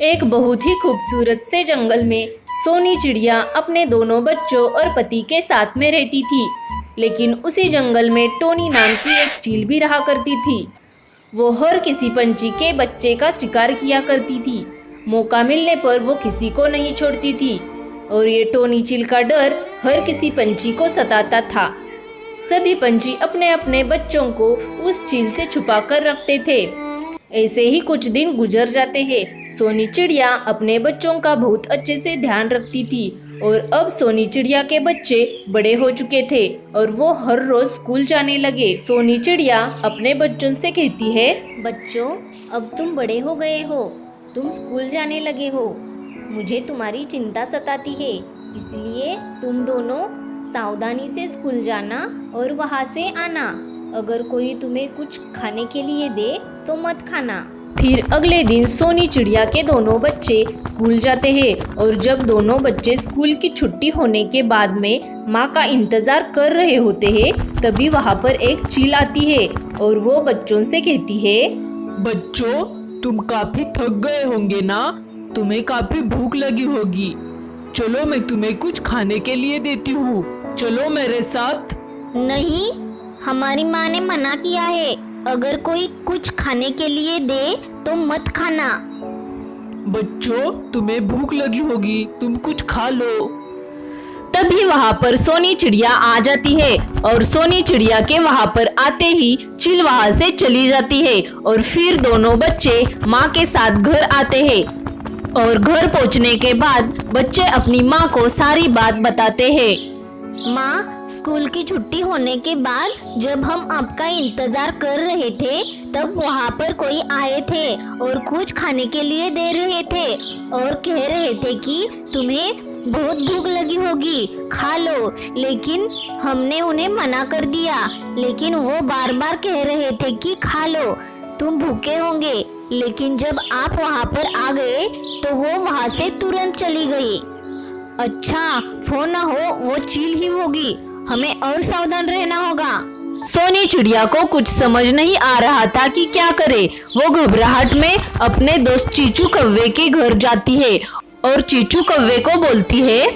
एक बहुत ही खूबसूरत से जंगल में सोनी चिड़िया अपने दोनों बच्चों और पति के साथ में रहती थी। लेकिन उसी जंगल में टोनी नाम की एक चील भी रहा करती थी। वो हर किसी पंछी के बच्चे का शिकार किया करती थी। मौका मिलने पर वो किसी को नहीं छोड़ती थी और ये टोनी चील का डर हर किसी पंछी को सताता था। सभी पंछी अपने अपने बच्चों को उस चील से छुपा कर रखते थे। ऐसे ही कुछ दिन गुजर जाते हैं। सोनी चिड़िया अपने बच्चों का बहुत अच्छे से ध्यान रखती थी और अब सोनी चिड़िया के बच्चे बड़े हो चुके थे और वो हर रोज स्कूल जाने लगे। सोनी चिड़िया अपने बच्चों से कहती है, बच्चों, अब तुम बड़े हो गए हो, तुम स्कूल जाने लगे हो। मुझे तुम्हारी चिंता सताती है, इसलिए तुम दोनों सावधानी से स्कूल जाना और वहाँ से आना। अगर कोई तुम्हें कुछ खाने के लिए दे तो मत खाना। फिर अगले दिन सोनी चिड़िया के दोनों बच्चे स्कूल जाते हैं और जब दोनों बच्चे स्कूल की छुट्टी होने के बाद में माँ का इंतजार कर रहे होते हैं, तभी वहाँ पर एक चील आती है और वो बच्चों से कहती है, बच्चों, तुम काफी थक गए होंगे ना, तुम्हें काफी भूख लगी होगी। चलो मैं तुम्हें कुछ खाने के लिए देती हूँ, चलो मेरे साथ। नहीं, हमारी माँ ने मना किया है, अगर कोई कुछ खाने के लिए दे तो मत खाना। बच्चों, तुम्हें भूख लगी होगी, तुम कुछ खा लो। तभी वहाँ पर सोनी चिड़िया आ जाती है और सोनी चिड़िया के वहाँ पर आते ही चील वहाँ से चली जाती है और फिर दोनों बच्चे माँ के साथ घर आते हैं और घर पहुँचने के बाद बच्चे अपनी माँ को सारी बात बताते हैं। माँ, स्कूल की छुट्टी होने के बाद जब हम आपका इंतजार कर रहे थे तब वहाँ पर कोई आए थे और कुछ खाने के लिए दे रहे थे और कह रहे थे कि तुम्हें बहुत भूख लगी होगी, खा लो। लेकिन हमने उन्हें मना कर दिया, लेकिन वो बार बार कह रहे थे कि खा लो, तुम भूखे होंगे। लेकिन जब आप वहाँ पर आ गए तो वो वहाँ से तुरंत चली गई। अच्छा, फोन ना हो, वो चील ही होगी, हमें और सावधान रहना होगा। सोनी चिड़िया को कुछ समझ नहीं आ रहा था कि क्या करे। वो घबराहट में अपने दोस्त चीचू कौवे के घर जाती है और चीचू कौवे को बोलती है,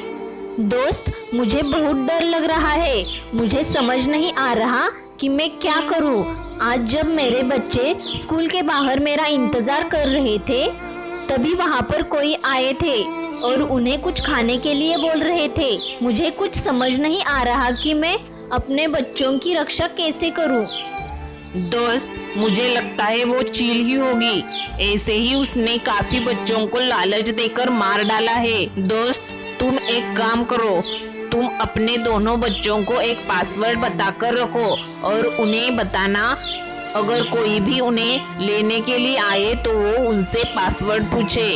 दोस्त, मुझे बहुत डर लग रहा है, मुझे समझ नहीं आ रहा कि मैं क्या करूं। आज जब मेरे बच्चे स्कूल के बाहर मेरा इंतजार कर रहे थे तभी वहाँ पर कोई आए थे और उन्हें कुछ खाने के लिए बोल रहे थे। मुझे कुछ समझ नहीं आ रहा कि मैं अपने बच्चों की रक्षा कैसे करूं। दोस्त, मुझे लगता है वो चील ही होगी, ऐसे ही उसने काफी बच्चों को लालच देकर मार डाला है। दोस्त, तुम एक काम करो, तुम अपने दोनों बच्चों को एक पासवर्ड बताकर रखो और उन्हें बताना, अगर कोई भी उन्हें लेने के लिए आए तो वो उनसे पासवर्ड पूछे।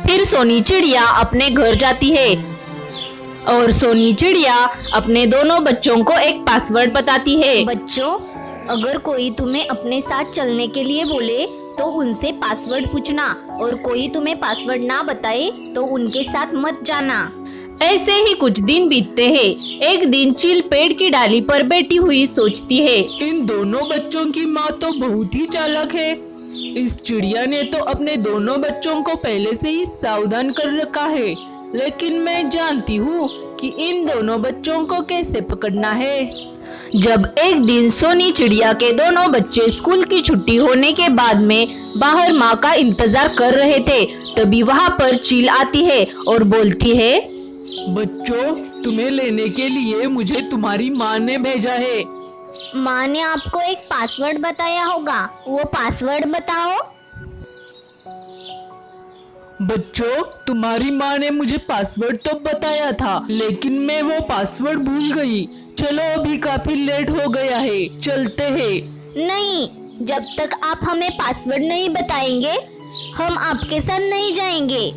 फिर सोनी चिड़िया अपने घर जाती है और सोनी चिड़िया अपने दोनों बच्चों को एक पासवर्ड बताती है। बच्चों, अगर कोई तुम्हें अपने साथ चलने के लिए बोले तो उनसे पासवर्ड पूछना और कोई तुम्हें पासवर्ड ना बताए तो उनके साथ मत जाना। ऐसे ही कुछ दिन बीतते हैं। एक दिन चील पेड़ की डाली पर बैठी हुई सोचती है, इन दोनों बच्चों की माँ तो बहुत ही चालाक है। इस चिड़िया ने तो अपने दोनों बच्चों को पहले से ही सावधान कर रखा है, लेकिन मैं जानती हूँ कि इन दोनों बच्चों को कैसे पकड़ना है। जब एक दिन सोनी चिड़िया के दोनों बच्चे स्कूल की छुट्टी होने के बाद में बाहर माँ का इंतजार कर रहे थे, तभी वहाँ पर चील आती है और बोलती है, बच्चों, तुम्हें लेने के लिए मुझे तुम्हारी माँ ने भेजा है। माँ ने आपको एक पासवर्ड बताया होगा, वो पासवर्ड बताओ। बच्चों, तुम्हारी माँ ने मुझे पासवर्ड तो बताया था, लेकिन मैं वो पासवर्ड भूल गई। चलो, अभी काफी लेट हो गया है, चलते हैं। नहीं, जब तक आप हमें पासवर्ड नहीं बताएंगे हम आपके साथ नहीं जाएंगे।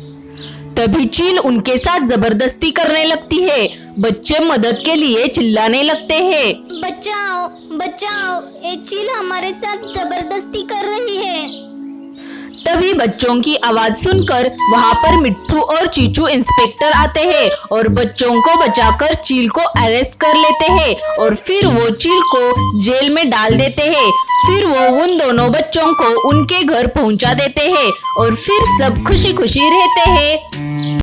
तभी चील उनके साथ जबरदस्ती करने लगती है। बच्चे मदद के लिए चिल्लाने लगते हैं, बचाओ, बचाओ, ये चील हमारे साथ जबरदस्ती कर रही है। तभी बच्चों की आवाज सुनकर वहाँ पर मिट्ठू और चीचू इंस्पेक्टर आते हैं और बच्चों को बचाकर चील को अरेस्ट कर लेते हैं और फिर वो चील को जेल में डाल देते हैं। फिर वो उन दोनों बच्चों को उनके घर पहुंचा देते हैं और फिर सब खुशी खुशी रहते हैं।